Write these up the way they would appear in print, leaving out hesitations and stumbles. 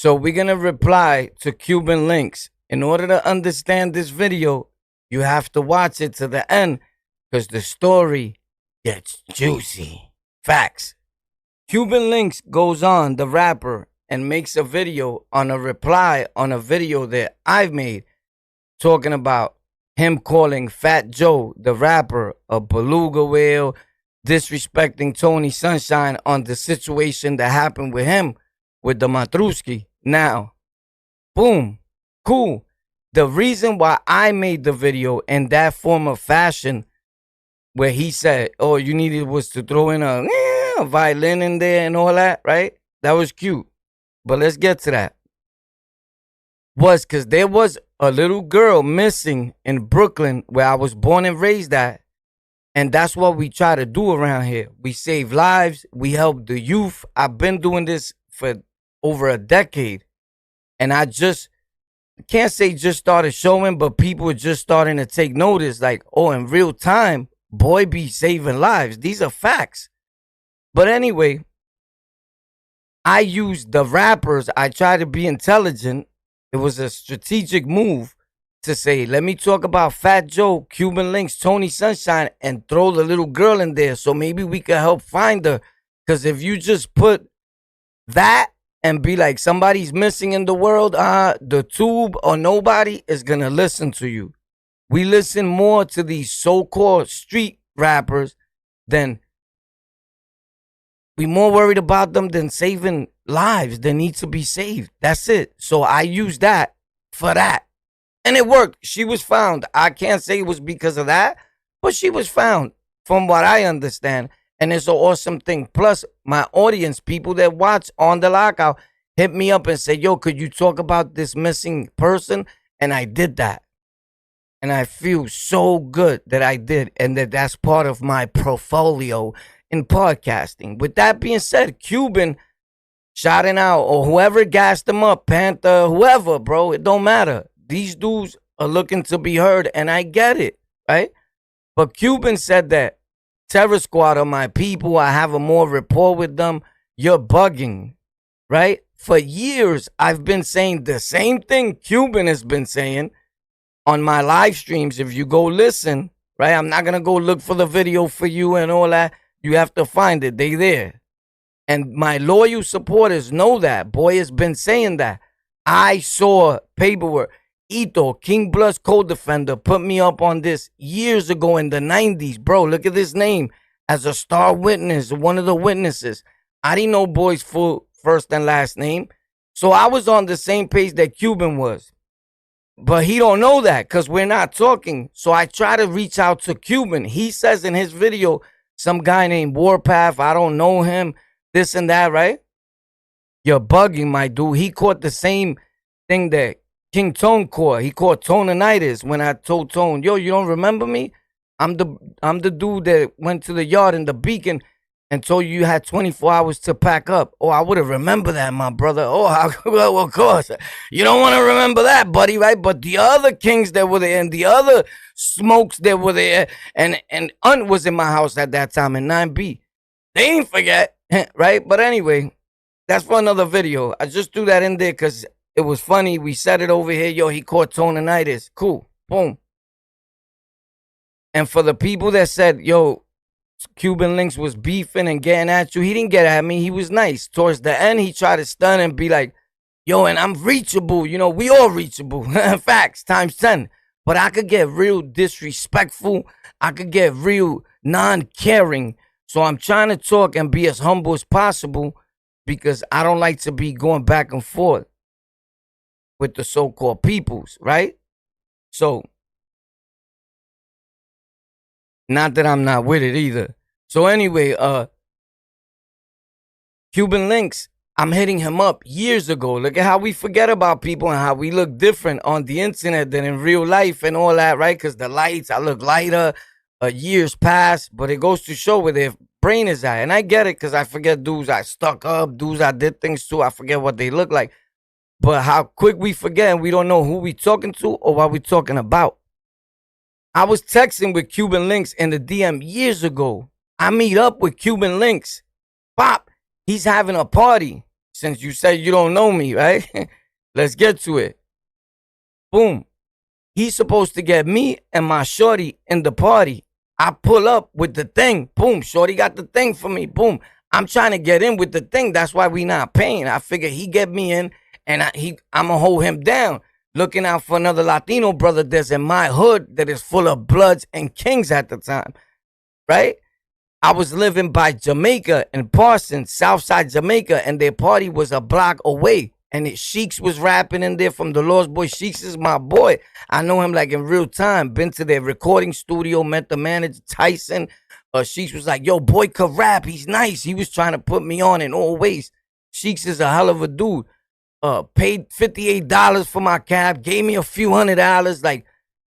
So we're going to reply to Cuban links. In order to understand this video, you have to watch it to the end because the story gets juicy. Facts. Cuban Links goes on, the rapper, and makes a video on a reply on a video that I've made talking about him calling Fat Joe, the rapper, a beluga whale, disrespecting Tony Sunshine on the situation that happened with him with the Matruski. Now, boom, cool. The reason why I made the video in that form of fashion where he said, all you needed was to throw in a violin in there and all that, right? That was cute. But let's get to that. Was because there was a little girl missing in Brooklyn where I was born and raised at. And that's what we try to do around here. We save lives. We help the youth. I've been doing this for over a decade. And I just can't say just started showing, but people are just starting to take notice. Like, oh, in real time, boy be saving lives. These are facts. But anyway, I used the rappers. I try to be intelligent. It was a strategic move to say, let me talk about Fat Joe, Cuban Links, Tony Sunshine, and throw the little girl in there so maybe we can help find her. Because if you just put that and be like, somebody's missing in the world, the tube or nobody is going to listen to you. We listen more to these so-called street rappers than we more worried about them than saving lives that need to be saved. That's it. So I used that for that. And it worked. She was found. I can't say it was because of that, but she was found from what I understand. And it's an awesome thing. Plus, my audience, people that watch on the Lockout, hit me up and say, yo, could you talk about this missing person? And I did that. And I feel so good that I did. And that's part of my portfolio in podcasting. With that being said, Cuban shouting out, or whoever gassed them up, Panther, whoever, bro, it don't matter. These dudes are looking to be heard, and I get it, right? But Cuban said that Terror Squad are my people. I have a more rapport with them. You're bugging, right? For years, I've been saying the same thing Cuban has been saying on my live streams. If you go listen, right? I'm not going to go look for the video for you and all that. You have to find it. They there. And my loyal supporters know that. Boy has been saying that. I saw paperwork. Ito, King Blood's co-defender, put me up on this years ago in the 90s. Bro, look at this name as a star witness, one of the witnesses. I didn't know Boy's full first and last name. So I was on the same page that Cuban was. But he don't know that because we're not talking. So I try to reach out to Cuban. He says in his video, some guy named WarPath, I don't know him, this and that, right? You're bugging, my dude. He caught the same thing that King Tone caught. He caught Toninitis when I told Tone, yo, you don't remember me? I'm the dude that went to the yard in the Beacon and told you had 24 hours to pack up. Oh, I would have remembered that, my brother. Oh, well, of course. You don't want to remember that, buddy, right? But the other kings that were there and the other smokes that were there and Unt was in my house at that time in 9B. They ain't forget, right? But anyway, that's for another video. I just threw that in there because it was funny. We said it over here. Yo, he caught Toninitis. Cool. Boom. And for the people that said, yo, Cuban Links was beefing and getting at you, he didn't get at me. He was nice. Towards the end, he tried to stun and be like, yo, and I'm reachable. You know, we all reachable. Facts, times 10. But I could get real disrespectful. I could get real non-caring. So I'm trying to talk and be as humble as possible because I don't like to be going back and forth with the so-called peoples, right? So, not that I'm not with it either. So anyway, Cuban Links, I'm hitting him up years ago. Look at how we forget about people and how we look different on the internet than in real life and all that, right? Because the lights, I look lighter, years pass, but it goes to show where their brain is at. And I get it because I forget dudes I stuck up, dudes I did things to. I forget what they look like. But how quick we forget and we don't know who we talking to or what we talking about. I was texting with Cuban Links in the DM years ago. I meet up with Cuban Links. Pop, he's having a party. since you said you don't know me, right? Let's get to it. Boom. He's supposed to get me and my shorty in the party. I pull up with the thing. Boom. Shorty got the thing for me. Boom. I'm trying to get in with the thing. That's why we not paying. I figure he get me in and I'm going to hold him down. Looking out for another Latino brother that's in my hood that is full of Bloods and Kings at the time. Right? I was living by Jamaica in Parsons, Southside Jamaica, and their party was a block away. And Sheiks was rapping in there from the Lost Boys. Sheiks is my boy. I know him like in real time. Been to their recording studio, met the manager, Tyson. Sheiks was like, yo, boy could rap. He's nice. He was trying to put me on in all ways. Sheiks is a hell of a dude. Paid $58 for my cab. Gave me a few $100.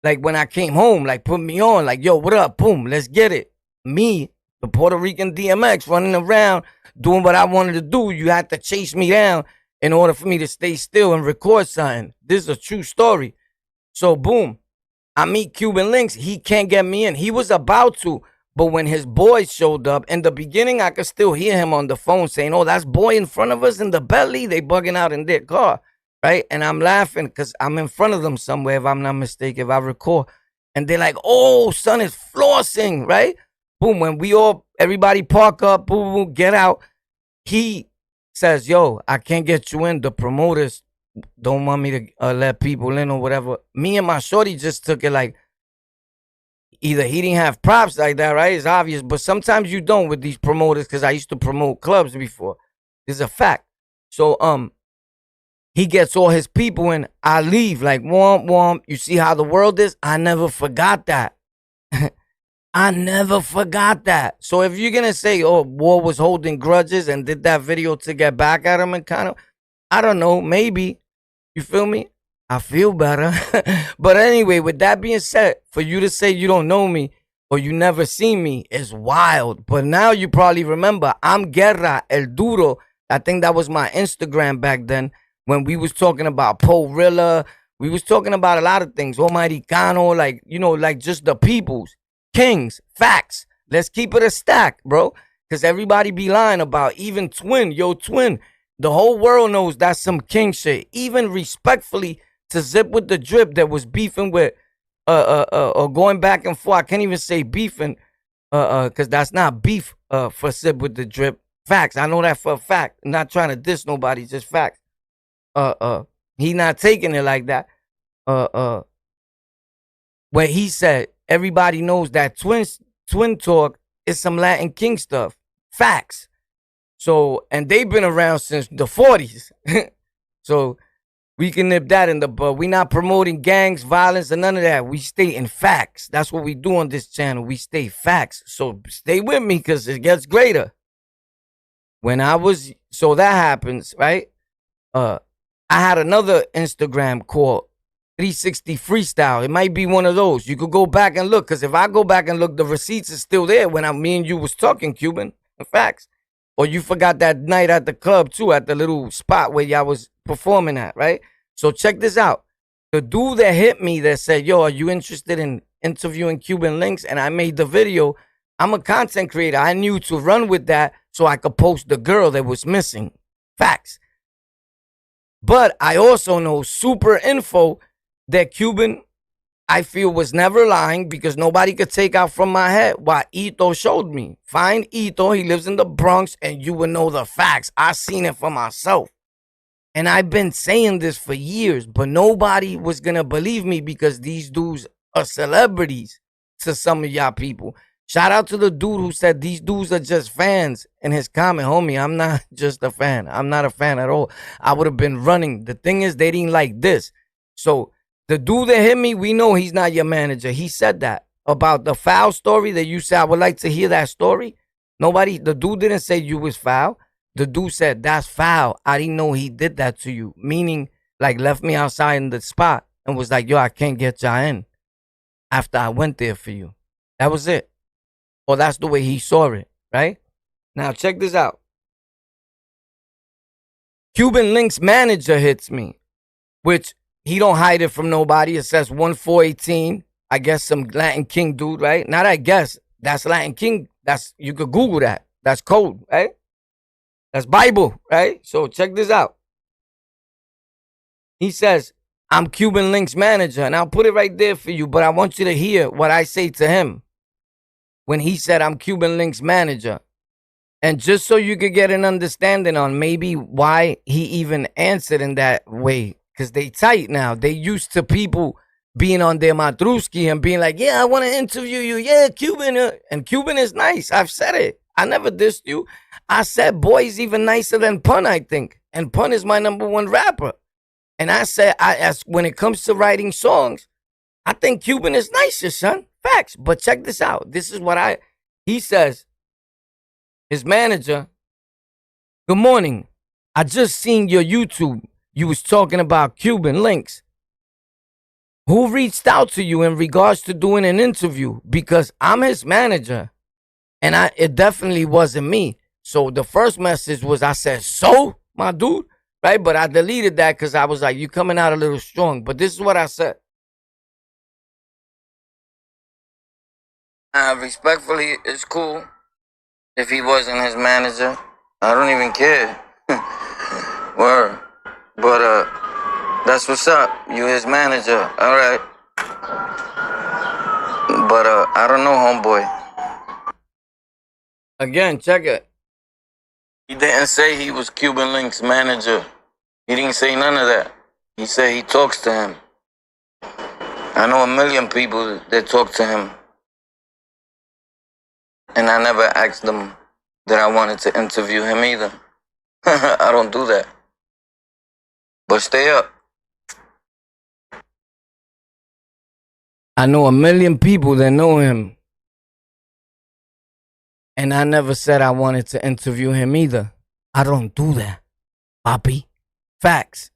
Like when I came home, like put me on. Like, yo, what up? Boom, let's get it. Me, the Puerto Rican DMX, running around, doing what I wanted to do. You had to chase me down in order for me to stay still and record something. This is a true story. So, boom, I meet Cuban Links. He can't get me in. He was about to, but when his boys showed up, in the beginning, I could still hear him on the phone saying, oh, that's boy in front of us in the belly. They bugging out in their car, right? And I'm laughing because I'm in front of them somewhere, if I'm not mistaken, if I recall. And they're like, oh, son is flossing, right? Boom, when everybody park up, boom, boom, get out. He says, yo, I can't get you in. The promoters don't want me to let people in or whatever. Me and my shorty just took it like either he didn't have props like that, right? It's obvious. But sometimes you don't with these promoters because I used to promote clubs before. It's a fact. So he gets all his people in. I leave like womp womp. You see how the world is? I never forgot that. I never forgot that. So if you're going to say, oh, War was holding grudges and did that video to get back at him and kind of, I don't know, maybe. You feel me? I feel better. But anyway, with that being said, for you to say you don't know me or you never seen me is wild. But now you probably remember, I'm Guerra, El Duro. I think that was my Instagram back then when we was talking about Porilla. We was talking about a lot of things. Omaricano, like, you know, like just the peoples. Kings, facts. Let's keep it a stack, bro. Because everybody be lying about even Twin. Yo, Twin. The whole world knows that's some king shit. Even respectfully to Zip with the Drip that was beefing with, or going back and forth. I can't even say beefing, because that's not beef for Zip with the Drip. Facts. I know that for a fact. I'm not trying to diss nobody, just facts. He not taking it like that. Where he said, everybody knows that twin talk is some Latin King stuff. Facts. So, and they've been around since the 40s. So we can nip that in the bud. We not promoting gangs, violence, and none of that. We stay in facts. That's what we do on this channel. We stay facts. So stay with me because it gets greater. So that happens, right? I had another Instagram called 360 Freestyle. It might be one of those. You could go back and look, because if I go back and look, the receipts is still there when me and you was talking, Cuban. In facts. Or you forgot that night at the club, too, at the little spot where y'all was performing at, right? So check this out. The dude that hit me that said, yo, are you interested in interviewing Cuban Links? And I made the video. I'm a content creator. I knew to run with that so I could post the girl that was missing. Facts. But I also know super info that Cuban, I feel, was never lying because nobody could take out from my head what Ito showed me. Find Ito, he lives in the Bronx, and you will know the facts. I seen it for myself. And I've been saying this for years, but nobody was going to believe me because these dudes are celebrities to some of y'all people. Shout out to the dude who said these dudes are just fans in his comment. Homie, I'm not just a fan. I'm not a fan at all. I would have been running. The thing is, they didn't like this. So the dude that hit me, we know he's not your manager. He said that about the foul story that you said. I would like to hear that story. The dude didn't say you was foul. The dude said, that's foul. I didn't know he did that to you. Meaning, like, left me outside in the spot and was like, yo, I can't get y'all in after I went there for you. That was it. Or that's the way he saw it, right? Now, check this out. Cuban Link's manager hits me, which he don't hide it from nobody. It says 1418. I guess some Latin King dude, right? Not I guess. That's Latin King. You could Google that. That's code, right? That's Bible, right? So check this out. He says, I'm Cuban Link's manager, and I'll put it right there for you, but I want you to hear what I say to him when he said, I'm Cuban Link's manager. And just so you could get an understanding on maybe why he even answered in that way, because they tight now. They used to people being on their Matruski and being like, yeah, I want to interview you. Yeah, Cuban. And Cuban is nice. I've said it. I never dissed you. I said Boy's even nicer than Pun, I think. And Pun is my #1 rapper. And I said, as when it comes to writing songs, I think Cuban is nicer, son. Facts. But check this out. This is what he says, his manager, good morning. I just seen your YouTube. You was talking about Cuban links. Who reached out to you in regards to doing an interview? Because I'm his manager. And it definitely wasn't me. So the first message was, I said, so, my dude? Right? But I deleted that because I was like, you coming out a little strong. But this is what I said. Respectfully, it's cool if he wasn't his manager. I don't even care. Word. But that's what's up. You his manager. All right. But I don't know, homeboy. Again, check it. He didn't say he was Cuban Link's manager. He didn't say none of that. He said he talks to him. I know a million people that talk to him. And I never asked them that I wanted to interview him either. I don't do that. But stay up. I know a million people that know him. And I never said I wanted to interview him either. I don't do that, papi. Facts.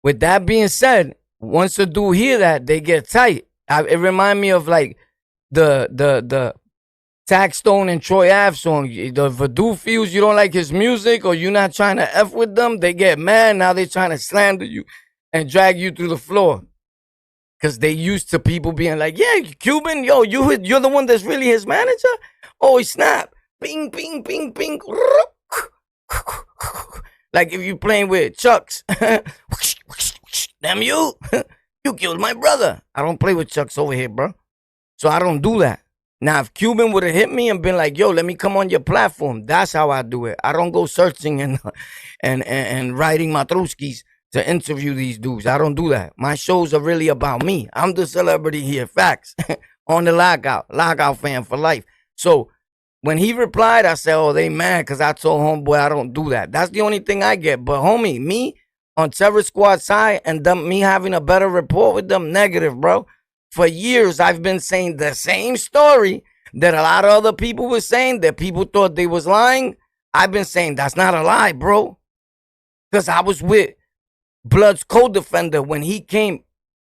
With that being said, once a dude hear that, they get tight. It remind me of like the Taxstone and Troy Ave song. If a dude feels you don't like his music or you're not trying to F with them, they get mad. Now they're trying to slander you and drag you through the floor. Because they used to people being like, yeah, Cuban, yo, you're the one that's really his manager? Oh, snap. Bing, bing, bing, bing. Like if you playing with Chucks. Damn you. You killed my brother. I don't play with Chucks over here, bro. So I don't do that. Now, if Cuban would have hit me and been like, yo, let me come on your platform, that's how I do it. I don't go searching and writing Matruskis to interview these dudes. I don't do that. My shows are really about me. I'm the celebrity here. Facts. On the Lockout fan for life. So when he replied, I said, oh, they mad because I told homeboy I don't do that. That's the only thing I get. But homie, me on Terror Squad side and me having a better rapport with them, negative, bro. For years, I've been saying the same story that a lot of other people were saying that people thought they was lying. I've been saying that's not a lie, bro. Because I was with Blood's co-defender when he came.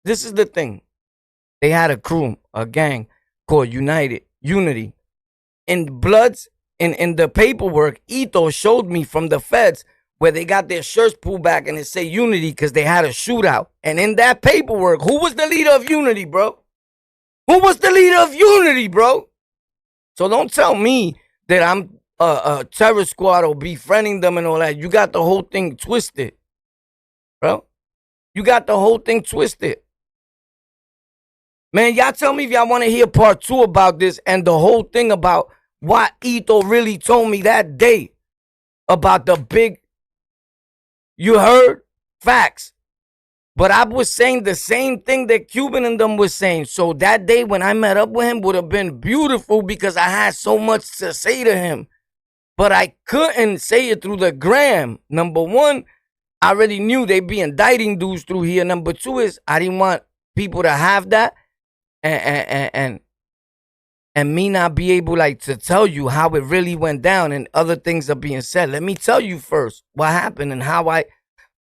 This is the thing. They had a crew, a gang called Unity. In Blood's, in the paperwork, Ito showed me from the feds where they got their shirts pulled back and it say Unity because they had a shootout. And in that paperwork, who was the leader of Unity, bro? Who was the leader of Unity, bro? So don't tell me that I'm a Terror Squad or befriending them and all that. You got the whole thing twisted, bro. You got the whole thing twisted. Man, y'all tell me if y'all want to hear part 2 about this and the whole thing about what Ito really told me that day about the big, you heard? Facts. But I was saying the same thing that Cuban and them was saying. So that day when I met up with him would have been beautiful because I had so much to say to him. But I couldn't say it through the gram. Number one, I already knew they'd be indicting dudes through here. Number two is I didn't want people to have that and me not be able like to tell you how it really went down and other things are being said. Let me tell you first what happened and how I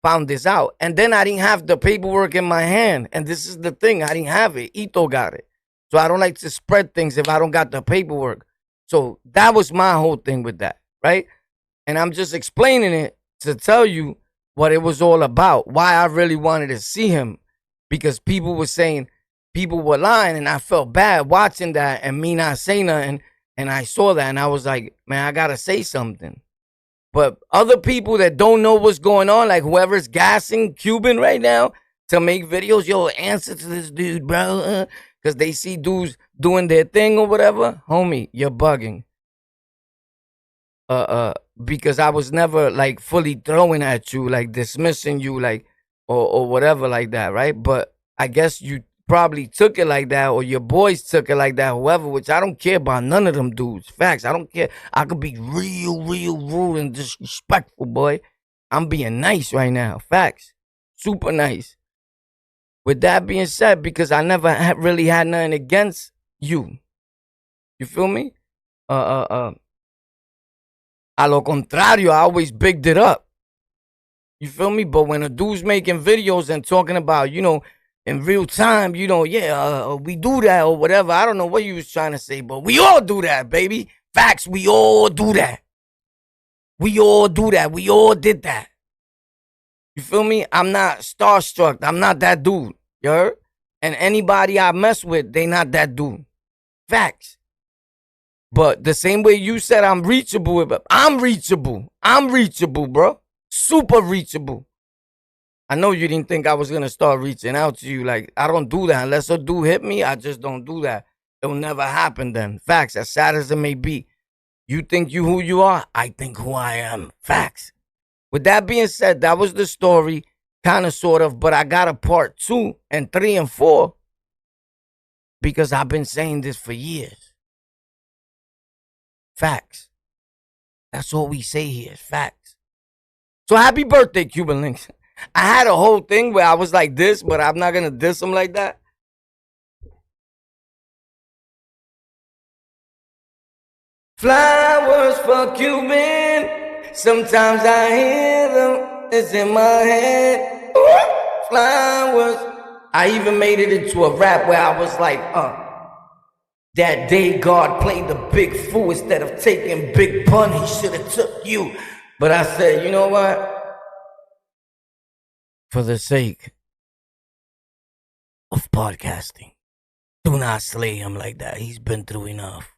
found this out. And then I didn't have the paperwork in my hand. And this is the thing. I didn't have it. Ito got it. So I don't like to spread things if I don't got the paperwork. So that was my whole thing with that, right? And I'm just explaining it to tell you what it was all about, why I really wanted to see him. Because people were saying people were lying and I felt bad watching that and me not saying nothing. And I saw that and I was like, man, I got to say something. But other people that don't know what's going on, like whoever's gassing Cuban right now to make videos, yo, answer to this dude, bro, because they see dudes doing their thing or whatever. Homie, you're bugging. Because I was never like fully throwing at you, like dismissing you, like or whatever like that, right? But I guess you probably took it like that, or your boys took it like that, whoever, which I don't care about none of them dudes. Facts. I don't care. I could be real rude and disrespectful, boy. I'm being nice right now. Facts. Super nice. With that being said, because I never really had nothing against you. You feel me? A lo contrario, I always bigged it up. You feel me? But when a dude's making videos and talking about, in real time, we do that or whatever. I don't know what you was trying to say, but we all do that, baby. Facts, we all do that. We all do that. We all did that. You feel me? I'm not starstruck. I'm not that dude. You heard? And anybody I mess with, they not that dude. Facts. But the same way you said I'm reachable, I'm reachable. I'm reachable, bro. Super reachable. I know you didn't think I was going to start reaching out to you. Like, I don't do that. Unless a dude hit me, I just don't do that. It'll never happen then. Facts, as sad as it may be. You think you who you are? I think who I am. Facts. With that being said, that was the story. Kind of, sort of. But I got a part 2 and 3 and 4. Because I've been saying this for years. Facts. That's all we say here is facts. So happy birthday, Cuban Links. I had a whole thing where I was like this, but I'm not going to diss him like that. Flowers for Cuban. Sometimes I hear them. It's in my head. Flowers. I even made it into a rap where I was like, that day God played the big fool. Instead of taking Big Pun, he should have took you. But I said, you know what? For the sake of podcasting, do not slay him like that. He's been through enough.